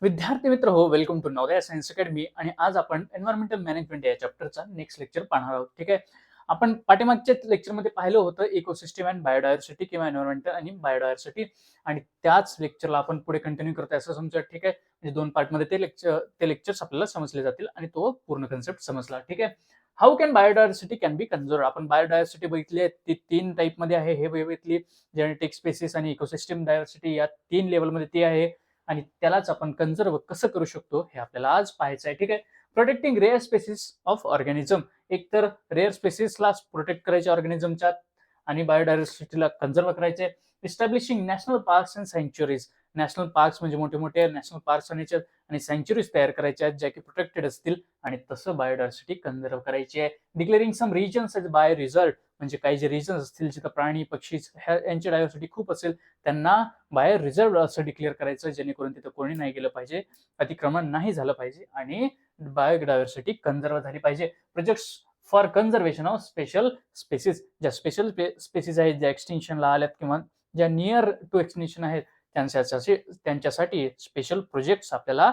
विद्यार्थी मित्र हो, welcome to Navodaya science academy. आणि आज आपण एन्व्हायरमेंटल मॅनेजमेंट या चॅप्टरचा नेक्स्ट लेक्चर पाहणार आहोत. ठीक आहे. आपण पाठीमागच्या लेक्चरमध्ये पाहिलं होतं इकोसिस्टम अँड बायोडायव्हर्सिटी किंवा एन्व्हायरमेंटल आणि बायोडायव्हर्सिटी, आणि त्याच लेक्चरला आपण पुढे कंटिन्यू करतोय असं समजा. ठीक आहे. म्हणजे दोन पार्टमध्ये ते लेक्चर्स आपल्याला समजले जातील आणि तो पूर्ण कन्सेप्ट समजला. ठीक आहे. How can biodiversity can be conserved. आपण बायोडायव्हर्सिटी बघितली आहे, ती 3 टाईपमध्ये आहे. हे बघितली जेनेटिक स्पेसिस आणि इकोसिस्टम डायव्हर्सिटी या 3 लेवलमध्ये ती आहे. आणि त्यालाच आपण कन्झर्व कसं करू शकतो हे आपल्याला आज पाहायचं आहे. ठीक आहे. Protecting rare species of organism. एक तर रेअर स्पेसिसला प्रोटेक्ट करायचे ऑर्गॅनिझमच्या, आणि बायोडायव्हर्सिटीला कन्झर्व करायचे. Establishing national parks and sanctuaries. National parks म्हणजे मोठे मोठे नॅशनल पार्क्स आणि सँच्युरीज तयार करायच्या आहेत ज्या की प्रोटेक्टेड असतील, आणि तसं बायोडायव्हर्सिटी कन्झर्व करायची आहे. Declaring some regions as bio reserved. म्हणजे काही जे रिजन्स असतील जिथं प्राणी पक्षी यांची डायव्हर्सिटी खूप असेल त्यांना बाहेर रिझर्व्ड असं डिक्लेअर करायचं, जेणेकरून तिथं कोणी नाही गेलं पाहिजे, अतिक्रमण नाही झालं पाहिजे आणि बायोडायव्हर्सिटी कन्झर्व झाली पाहिजे. Projects for conservation of special species. ज्या स्पेशल स्पेसिस आहेत ज्या एक्सटिंक्शनला आल्यात किंवा ज्या नियर टू एक्सटिंक्शन आहेत त्यांच्यासाठी स्पेशल प्रोजेक्ट्स आपल्याला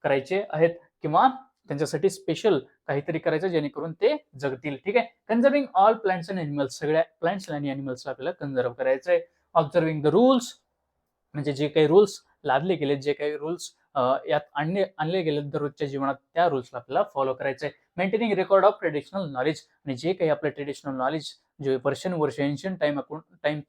करायचे आहेत, किंवा त्यांच्यासाठी स्पेशल काहीतरी करायचं जेणेकरून ते जगतील. ठीक आहे. Conserving all plants and animals. सगळ्या प्लांट्स आणि एनिमल्सला आपल्याला कन्झर्व करायचं आहे. Observing the rules. म्हणजे जे काही रूल्स लादले गेलेत, जे काही रूल्स यात आणले गेलेत दररोजच्या जीवनात, त्या रूल्सला आपल्याला फॉलो करायचं आहे. Maintaining record of traditional knowledge. आणि जे काही आपलं ट्रेडिशनल नॉलेज जे वर्षानुवर्ष एन्शियंट टाइम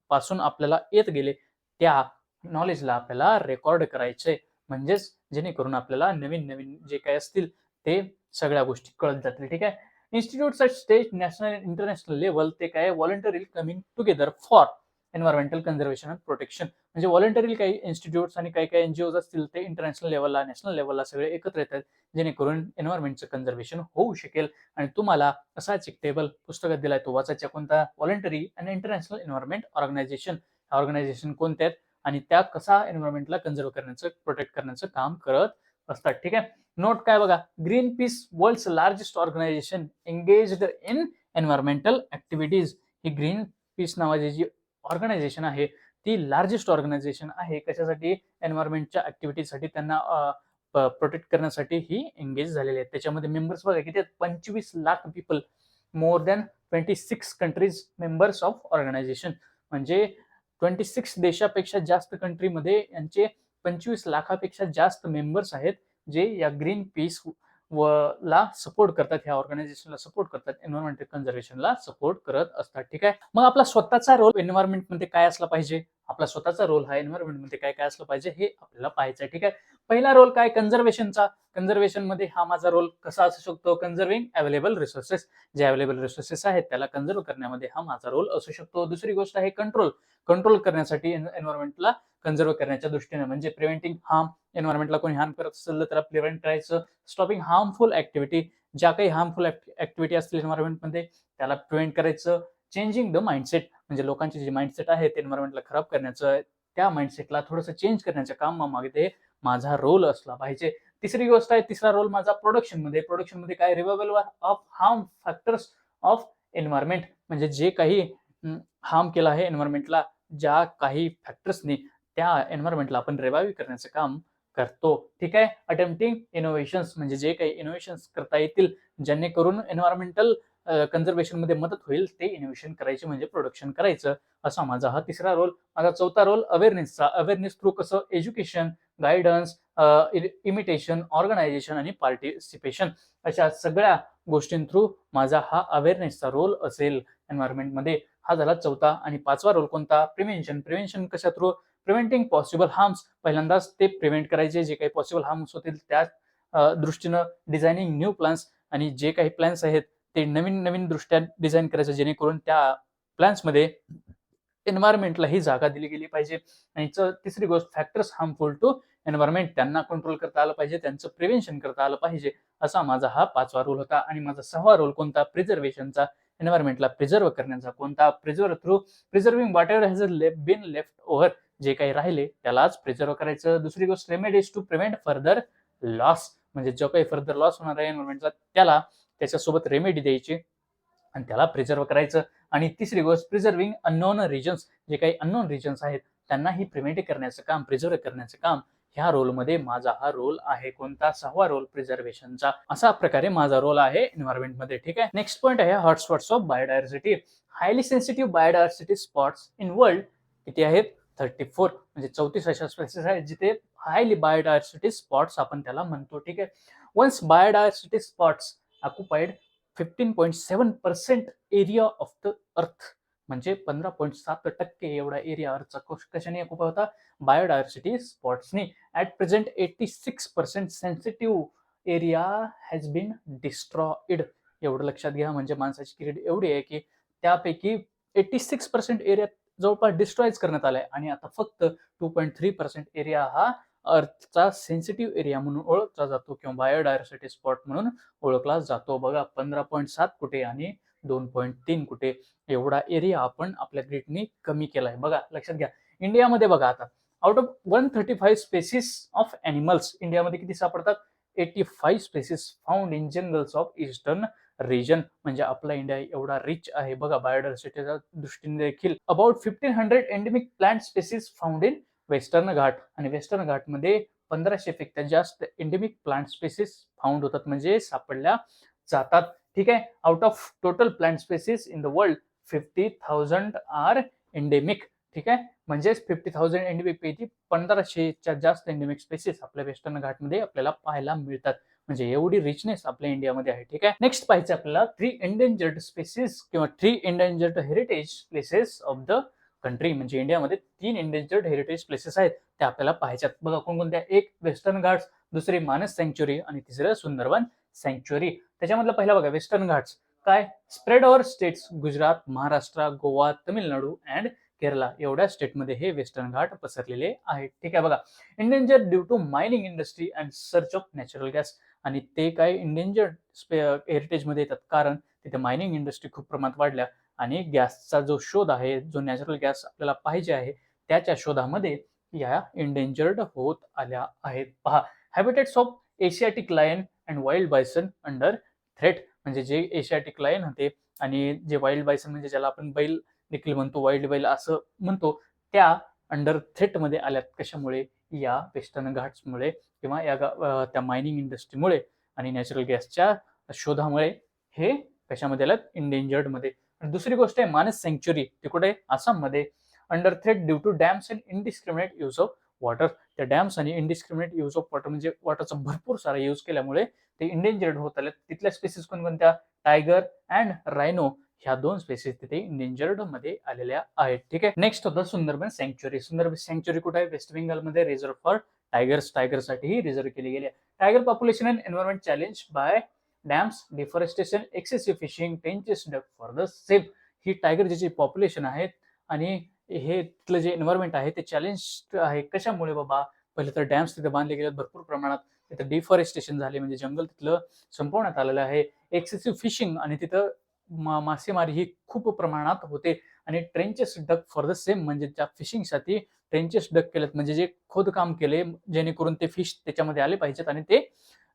पासून आपल्याला येत गेले, त्या नॉलेजला आपल्याला रेकॉर्ड करायचंय. म्हणजेच जेणेकरून आपल्याला नवीन नवीन जे काही असतील ते सगळ्या गोष्टी कळत जातील. ठीक आहे. Institutes at state, national international level ते काय voluntary coming together for environmental conservation and protection. म्हणजे व्हॉलंटरी काही इन्स्टिट्यूट्स आणि काही काही एनजीओज असतील ते इंटरनॅशनल लेवलला, नॅशनल लेवलला सगळे एकत्र येतात, जेणेकरून एन्व्हायरमेंटचं कन्झर्वेशन होऊ शकेल. आणि तुम्हाला असाच एक टेबल पुस्तकात दिलाय, तो वाचायचा. कोणता? व्हॉलंटरी आणि इंटरनॅशनल एन्व्हायरमेंट ऑर्गनायझेशन. ऑर्गनायझेशन कोणत्या आहेत आणि त्या कसा एन्व्हायरमेंटला कन्झर्व करण्याचं, प्रोटेक्ट करण्याचं काम करत असतात. ठीक आहे. नोट काय बघा, Greenpeace world's largest organisation engaged in environmental activities. ही ग्रीन पीस नावाची जी ऑर्गनायझेशन आहे ती लार्जेस्ट ऑर्गनायझेशन आहे. कशासाठी? एन्व्हायरमेंटच्या ऍक्टिव्हिटीसाठी, त्यांना प्रोटेक्ट करण्यासाठी ही एंगेज झालेली आहेत. त्याच्यामध्ये मेंबर्स बघा किती आहेत, 25 lakh people, more than 26 countries members of organisation. म्हणजे 26 देशापेक्षा जास्त कंट्रीमध्ये यांचे 25 लाखापेक्षा जास्त मेंबर्स आहेत, जे या ग्रीन पीस ला सपोर्ट करतात, ह्या ऑर्गनायझेशनला सपोर्ट करतात, एन्व्हायरमेंटल कन्झर्वेशनला सपोर्ट करत असतात. ठीक आहे. मग आपला स्वतःचा रोल एन्व्हायरमेंटमध्ये काय असला पाहिजे, आपला स्वतःचा रोल हा एन्व्हायरमेंटमध्ये काय काय असलं पाहिजे हे आपल्याला पाहायचं आहे. ठीक आहे. पहिला रोल काय? कन्झर्वेशनचा. कन्झर्वेशन मध्ये हा माझा रोल कसा असू शकतो? Conserving available resources. जे अवेलेबल रिसोर्सेस आहेत त्याला कन्झर्व करण्यामध्ये हा माझा रोल असू शकतो. दुसरी गोष्ट आहे कंट्रोल. कंट्रोल करण्यासाठी एन्व्हायरमेंटला कन्झर्व करण्याच्या दृष्टीने, म्हणजे प्रिव्हेंटिंग हार्म. एन्व्हायरमेंटला कोणी हार्म करत असेल तर त्याला प्रिव्हेंट करायचं. Stopping harmful activity. ज्या काही हार्मफुल ऍक्टिव्हिटी असतील एन्व्हायरमेंटमध्ये त्याला प्रिव्हेंट करायचं. Changing the mindset. म्हणजे लोकांचे जे माइंडसेट आहे ते एन्व्हायरमेंटला खराब करण्याचं, त्या माइंडसेटला थोडंसं चेंज करण्याच्या कामामागे माझा रोल असला पाहिजे. तिसरी गोष्ट आहे, तिसरा रोल माझा प्रोडक्शनमध्ये. प्रोडक्शनमध्ये काय? Reversal of harm factors of environment. म्हणजे जे काही हार्म केलं आहे एन्व्हायरमेंटला, ज्या काही फॅक्टर्सनी, त्या एन्व्हायरमेंटला आपण रिवाईव्ह करण्याचं काम करतो. ठीक आहे. Attempting innovations. म्हणजे जे काही इनोव्हेशन्स करता येतील जेणेकरून एन्व्हायरमेंटल कन्झर्वेशन मध्ये मदत होईल, ते इनोव्हेशन करायचे, म्हणजे प्रोडक्शन करायचं. असा माझा हा तिसरा रोल. माझा चौथा रोल अवेअरनेसचा. अवेअरनेस थ्रू कसं? एज्युकेशन, गायडन्स, इमिटेशन, ऑर्गनायझेशन आणि पार्टिसिपेशन. अशा सगळ्या गोष्टीं थ्रू माझा हा अवेअरनेसचा रोल असेल एन्व्हायरमेंटमध्ये. हा झाला चौथा. आणि पाचवा रोल कोणता? प्रिव्हेन्शन. प्रिव्हेन्शन कशा थ्रू? Preventing possible harms. पहिल्यांदाच ते प्रिव्हेंट करायचे, जे काही पॉसिबल हार्म्स होतील त्या दृष्टीनं. Designing new plans. आणि जे काही प्लॅन्स आहेत ते नवीन नवीन दृष्ट्या डिझाईन करायचं, जेणेकरून त्या प्लॅन्समध्ये एन्व्हायरमेंटला ही जागा दिली गेली पाहिजे. आणि तिसरी गोष्ट, फॅक्टर्स हार्मफुल टू एन्व्हायरमेंट. त्यांना कंट्रोल करता आलं पाहिजे, त्यांचं प्रिव्हेन्शन करता आलं पाहिजे. असा माझा हा पाचवा रोल होता. आणि माझा सहावा रोल कोणता? प्रिझर्वेशनचा. एन्व्हायरमेंटला प्रिझर्व करण्याचा. कोणता? Preserving whatever has been left over. जे काही राहिले त्यालाच प्रिझर्व करायचं. दुसरी गोष्ट, remedies to prevent further loss. म्हणजे जो काही फर्दर लॉस होणार आहे एन्व्हायरमेंटचा त्याला त्याच्यासोबत रेमेडी द्यायची आणि त्याला प्रिझर्व करायचं. आणि तिसरी गोष्ट, प्रिझर्विंग अननोन रिजन्स. जे काही अननोन रिजन्स आहेत त्यांनाही प्रिव्हेंट करण्याचं काम, प्रिझर्व करण्याचं काम ह्या रोलमध्ये माझा हा रोल आहे कोणता? 6वा रोल प्रिझर्वेशनचा. अशा प्रकारे माझा रोल आहे एन्व्हायरमेंटमध्ये. ठीक आहे. नेक्स्ट पॉइंट आहे hotspots of biodiversity. Highly sensitive biodiversity spots in world किती आहेत? 34 म्हणजे 34 अशा स्पेसिस आहेत जिथे हायली बायोडायव्हर्सिटी स्पॉट्स आपण त्याला म्हणतो. ठीक आहे. Once biodiversity spots occupied 15.7% area of the earth, म्हणजे 15.7% एवढा एरिया अर्थचा कशाने ऑक्युपाय होता? बायोडायव्हर्सिटी स्पॉट्सनी. At present 86% sensitive area has been destroyed. एवढं लक्षात घ्या, म्हणजे माणसाची क्रिएट एवढी आहे की त्यापैकी 86% एरिया जवळपास डिस्ट्रॉयच करण्यात आलाय आणि आता फक्त 2.3% एरिया हा अर्थचा सेन्सिटिव्ह एरिया म्हणून ओळखला जातो किंवा बायोडायव्हर्सिटी स्पॉट म्हणून ओळखला जातो. बघा 15.7 कुठे आणि 2.3 कुठे एवढा एरिया आपण आपल्या ग्रीडनी कमी केलाय. बघा लक्षात घ्या. इंडियामध्ये बघा आता out of 135 species of animals इंडियामध्ये किती सापडतात? 85 species found in jungles of eastern region. म्हणजे आपला इंडिया एवढा रिच आहे बघा बायोडायव्हर्सिटीच्या दृष्टीने देखील. About 1500 endemic plant species found in Western Ghat, आणि वेस्टर्न घाटमध्ये 1500 पेक्षा जास्त एंडेमिक प्लांट स्पेसिस फाउंड होतात म्हणजे सापडल्या जातात. ठीक आहे. Out of total plant species in the world 50,000 are endemic. ठीक आहे. म्हणजेच 50,000 एंडेमिक पैकी 1500च्या जास्त एंडेमिक स्पेसिस आपल्या वेस्टर्न घाटमध्ये आपल्याला पाहायला मिळतात. म्हणजे एवढी रिचनेस आपल्या इंडियामध्ये आहे. ठीक आहे. नेक्स्ट पाहायचं आपल्याला 3 एंडेंजर्ड स्पेसिस किंवा 3 endangered heritage places of the country. म्हणजे इंडियामध्ये 3 एंडेंजर्ड हेरिटेज प्लेसेस आहेत त्या आपल्याला पाहायच्यात. बघा कोणकोणत्या? एक वेस्टर्न घाट्स, दुसरी मानस सँक्च्युरी आणि तिसरं सुंदरबन सँक्च्युरी. त्याच्यामधला पहिला बघा वेस्टर्न घाट्स. काय? Spread over states Gujarat, Maharashtra, Goa, Tamil Nadu and Kerala एवढ्या स्टेटमध्ये हे वेस्टर्न घाट पसरलेले आहेत. ठीक आहे. बघा endangered due to mining industry and search of natural gas. आणि ते काय इंडेंजर्ड हेरिटेजमध्ये येतात कारण तिथे मायनिंग इंडस्ट्री खूप प्रमाणात वाढल्या आणि गॅसचा जो शोध आहे, जो नॅचरल गॅस आपल्याला पाहिजे आहे त्याच्या शोधामध्ये या इंडेंजर्ड होत आल्या आहेत. पहा habitats of Asiatic lion and wild bison under threat. म्हणजे जे एशियाटिक लायन होते आणि जे वाईल्ड बायसन म्हणजे ज्याला आपण बैल देखील म्हणतो, वाईल्ड बैल असं म्हणतो, त्या अंडर थ्रेटमध्ये आल्यात. कशामुळे? या वेस्टर्न घाट्समुळे किंवा या त्या मायनिंग इंडस्ट्रीमुळे आणि नॅचरल गॅसच्या शोधामुळे हे कशामध्ये आल्यात? इंडेंजर्ड मध्ये. दुसरी गोष्ट आहे मानस सँक्च्युरी. ते कुठे? आसाममध्ये. Under threat due to dams and indiscriminate use of water. त्या डॅम्स आणि इनडिस्क्रिमिनेट यूज ऑफ वॉटर म्हणजे वॉटरचा भरपूर सारा यूज केल्यामुळे ते इंडेंजर्ड होत आले. तिथल्या स्पेसिस कोणकोणत्या? टायगर अँड रायनो ह्या 2 स्पेसिस तिथे इंडेंजर्ड मध्ये आलेल्या आहेत. ठीक आहे. नेक्स्ट होतं सुंदरबन सँक्च्युरी. सुंदरबन सँक्च्युरी कुठे आहे? वेस्ट बेंगालमध्ये. Reserve for tigers. टायगरसाठी रिझर्व केली गेली आहे. Tiger population and environment challenge by dams, deforestation, excessive fishing, trenches dug for the same. ही टायगर जी पॉप्युलेशन आहेत आणि हे तिथलं जे एन्व्हायरमेंट आहे ते चॅलेंज आहे. कशामुळे बाबा? पहिले तर डॅम्स तिथे बांधले गेले भरपूर प्रमाणात. तिथे डिफॉरेस्टेशन झाले म्हणजे जंगल तिथलं संपवण्यात आलेलं आहे. एक्सेसिव्ह फिशिंग आणि तिथं मासेमारी ही खूप प्रमाणात होते. आणि trenches duck for the same म्हणजे त्या फिशिंगसाठी ट्रेंचेस डक केलेत म्हणजे जे खोदकाम केले जेणेकरून ते फिश त्याच्यामध्ये आले पाहिजेत आणि ते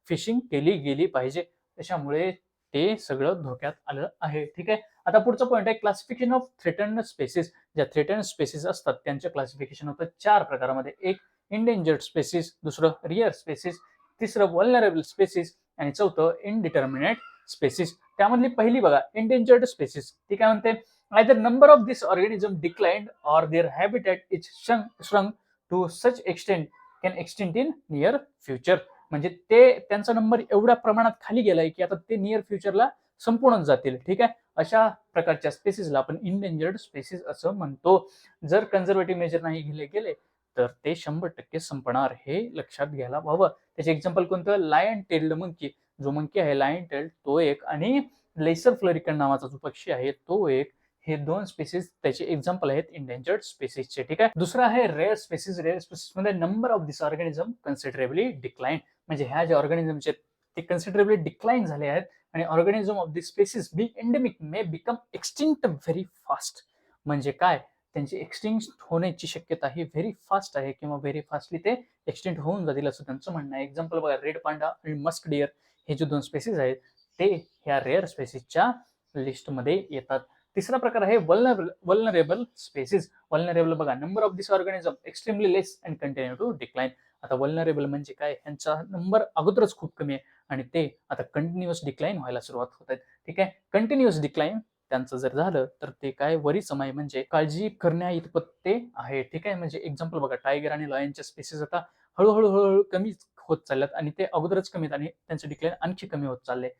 फिशिंग केली गेली पाहिजे. त्याच्यामुळे ते सगळं धोक्यात आलं आहे. ठीक आहे. आता पुढचा पॉईंट आहे क्लासिफिकेशन ऑफ थ्रेटन्ड स्पेसिस. ज्या थ्रेटन्ड स्पेसिस असतात त्यांचे क्लासिफिकेशन होतं 4 प्रकारामध्ये. एक इंडेंजर्ड स्पेसिस, दुसरं रिअर स्पेसिस, तिसरं वल्नरेबल स्पेसिस आणि चौथं इनडिटर्मिनेट स्पेसिस. त्यामधली पहिली बघा इंडेंजर्ड स्पेसिस. ती काय म्हणते? either number of this organism declined or their habitat is shrunk to such extent can extinct in near future. म्हणजे ते त्यांचा नंबर एवढ्या प्रमाणात खाली गेलाय की आता ते नियर फ्युचरला संपूर्णच जातील. ठीक आहे. अशा प्रकारच्या स्पेसिसला आपण इंडेंजर्ड स्पेसिस असं म्हणतो. जर कन्झर्वेटिव्ह मेजर नाही घेतले गेले तर ते 100% संपणार. हे लक्षात घ्यायला हवं. त्याचे एक्झाम्पल कोणतं? Lion tailed monkey. जो मंकी आहे लायन टेल्ड तो एक आणि लेसर फ्लोरिकन नावाचा जो पक्षी आहे तो एक. हे 2 स्पेसिस त्याचे एक्झाम्पल आहेत इंडेंजर्ड स्पेसिसचे. ठीक आहे. दुसरा आहे रेअर स्पेसिस. रेअर स्पेसिस मध्ये number of this organism considerably decline. म्हणजे ह्या ज्या ऑर्गॅनिझमचे ते कन्सिडरेबली डिक्लाइन झाले आहेत आणि organism of this species be endemic may become extinct very fast. म्हणजे काय? त्यांची एक्सटिंक्ट होण्याची शक्यता ही व्हेरी फास्ट आहे किंवा व्हेरी फास्टली ते एक्सटिंक्ट होऊन जातील असं त्यांचं म्हणणं आहे. एक्झाम्पल बघा रेड पांडा आणि मस्क डिअर हे जे 2 स्पेसिस आहेत ते ह्या रेअर स्पेसिसच्या लिस्टमध्ये येतात. तिसरा प्रकार आहे वल्नरेबल स्पेसिस. वल्नरेबल बघा number of this organism extremely less and continue to decline. आता वल्नरेबल म्हणजे काय, ह्यांचा नंबर अगोदरच खूप कमी आहे आणि ते आता कंटिन्युअस डिक्लाइन व्हायला सुरुवात होत आहेत. ठीक आहे. कंटिन्युअस डिक्लाइन त्यांचं जर झालं तर ते काय वरीसमय म्हणजे काळजी करण्या इतपत ते आहे. ठीक आहे. म्हणजे एक्झाम्पल बघा, टायगर आणि लॉयनच्या स्पेसिस आता हळू कमी होत चालल्यात आणि ते अगोदरच कमी आहेत आणि त्यांचं डिक्लाइन आणखी कमी होत चाललंय.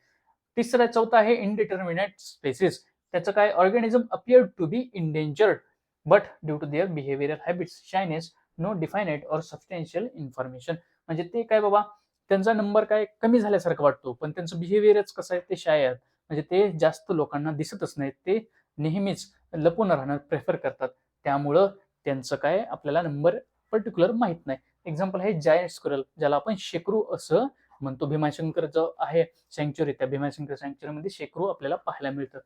तिसरा चौथा आहे इनडिटर्मिनेट स्पेसिस. त्याचं काय, organism appear to be endangered but due to their behavioural habits shyness no definite or substantial information. म्हणजे ते काय बाबा, त्यांचा नंबर काय कमी झाल्यासारखं वाटतो पण त्यांचं बिहेवियरच कसं आहे, ते शाय आहेत. म्हणजे ते जास्त लोकांना दिसतच नाहीत, ते नेहमीच लपून राहणं प्रेफर करतात. त्यामुळं त्यांचं काय आपल्याला नंबर पर्टिक्युलर माहित नाही. एक्झाम्पल आहे जायंट स्क्विरल, ज्याला आपण शेकरू असं म्हणतो. भीमाशंकर जो आहे सँक्च्युरी, त्या भीमाशंकर सँक्च्युरीमध्ये शेकरू आपल्याला पाहायला मिळतं.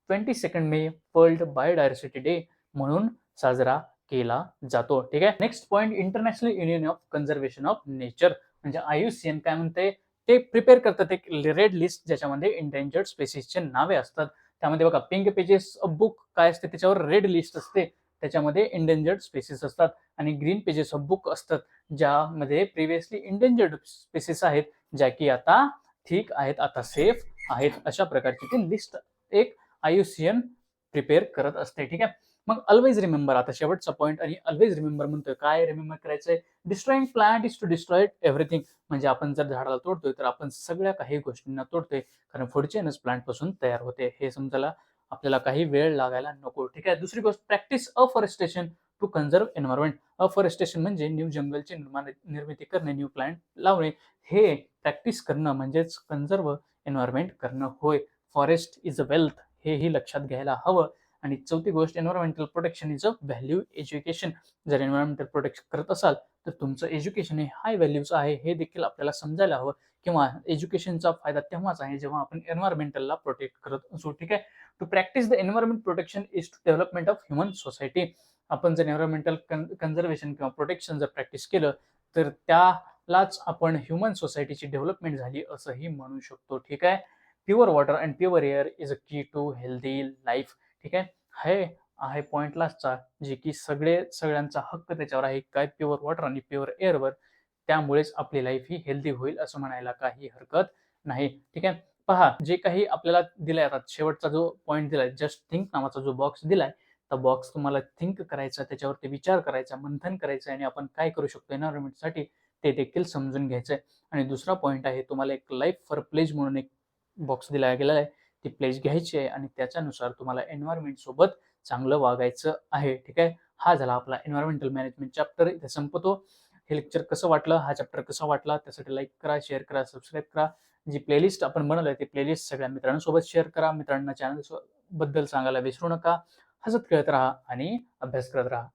22 मे वर्ल्ड बायोडायव्हर्सिटी डे म्हणून साजरा केला जातो. ठीक आहे. Next point, international union of conservation of nature म्हणजे IUCN काय म्हणते, ते प्रिपेअर करतात एक रेड लिस्ट ज्याच्यामध्ये इंडेंजर्ड स्पेसिसचे नावे असतात. त्यामध्ये बघा, पिंक पेजेस ऑफ बुक काय असते, त्याच्यावर रेड लिस्ट असते, त्याच्यामध्ये इंडेंजर्ड स्पेसिस असतात. आणि ग्रीन पेजेस ऑफ बुक असतात ज्यामध्ये प्रिव्हियसली इंडेंजर्ड स्पेसिस आहेत, ज्या की आता ठीक आहेत, आता सेफ आहेत. अशा प्रकारची ती लिस्ट एक IUCN प्रिपेअर करत असते. ठीक आहे. मग ऑलवेज रिमेंबर, आता शेवटचा पॉईंट, आणि ऑलवेज रिमेंबर म्हणतोय काय रिमेंबर करायचंय, destroying plant is to destroy everything. म्हणजे आपण जर झाडाला तोडतोय तर आपण सगळ्या काही गोष्टींना तोडतोय, कारण फूड चेनच प्लांट पासून तयार होते. हे समजायला आपल्याला काही वेळ लागायला नको. ठीक आहे. दुसरी गोष्ट, practice afforestation to conserve environment. Afforestation म्हणजे न्यू जंगलची निर्मिती करणे, न्यू प्लांट लावणे, हे प्रॅक्टिस करणं म्हणजेच कन्झर्व एन्व्हायरमेंट करणं होय. फॉरेस्ट इज अ वेल्थ, हेही लक्षात घ्यायला हवं. आणि चौथी गोष्ट, environmental protection is a value education. जर एन्व्हायरमेंटल प्रोटेक्शन करत असाल तर तुमचं एज्युकेशन हे हाय व्हॅल्यूचं आहे, हे देखील आपल्याला समजायला हवं. किंवा एज्युकेशनचा फायदा तेव्हाच आहे जेव्हा आपण एन्व्हायरमेंटलला प्रोटेक्ट करत असू. ठीक आहे. To practice the environment protection is to development of human society. आपण जर एन्व्हायरमेंटल कन्झर्वेशन किंवा प्रोटेक्शन जर प्रॅक्टिस केलं तर त्यालाच आपण ह्युमन सोसायटीची डेव्हलपमेंट झाली असंही म्हणू शकतो. ठीक आहे. Pure water and pure air is a की टू हेल्दी लाईफ. ठीक आहे. हे आहे पॉइंट लास्टचा, जे की सगळ्यांचा हक्क त्याच्यावर आहे, काय प्युअर वॉटर आणि प्युअर एअरवर. त्यामुळेच आपली लाईफ ही हेल्दी होईल असं म्हणायला काही हरकत नाही. ठीक आहे. पहा, जे काही आपल्याला दिलंय, आता शेवटचा जो पॉईंट दिलाय, जस्ट थिंक नावाचा जो बॉक्स दिलाय, तर बॉक्स तुम्हाला थिंक करायचा, त्याच्यावरती विचार करायचा, मंथन करायचं आणि आपण काय करू शकतो एन्व्हायरमेंटसाठी ते देखील समजून घ्यायचंय. आणि दुसरा पॉईंट आहे, तुम्हाला एक लाईफ फॉर प्लेज म्हणून एक बॉक्स दिला गेलेला आहे, ती प्लेज घ्यायची आहे आणि त्याच्यानुसार तुम्हाला एन्व्हायरमेंट सोबत चांगलं वागायचं आहे. ठीक आहे. हा झाला आपला एन्व्हायरमेंटल मॅनेजमेंट चॅप्टर, इथे संपतो. हे लेक्चर कसं वाटलं, हा चॅप्टर कसा वाटला, त्यासाठी लाईक करा, शेअर करा, सबस्क्राईब करा. जी प्लेलिस्ट आपण बनवलंय ती प्लेलिस्ट सगळ्या मित्रांसोबत शेअर करा. मित्रांना चॅनल बद्दल सांगायला विसरू नका. हसत खेळत राहा आणि अभ्यास करत राहा.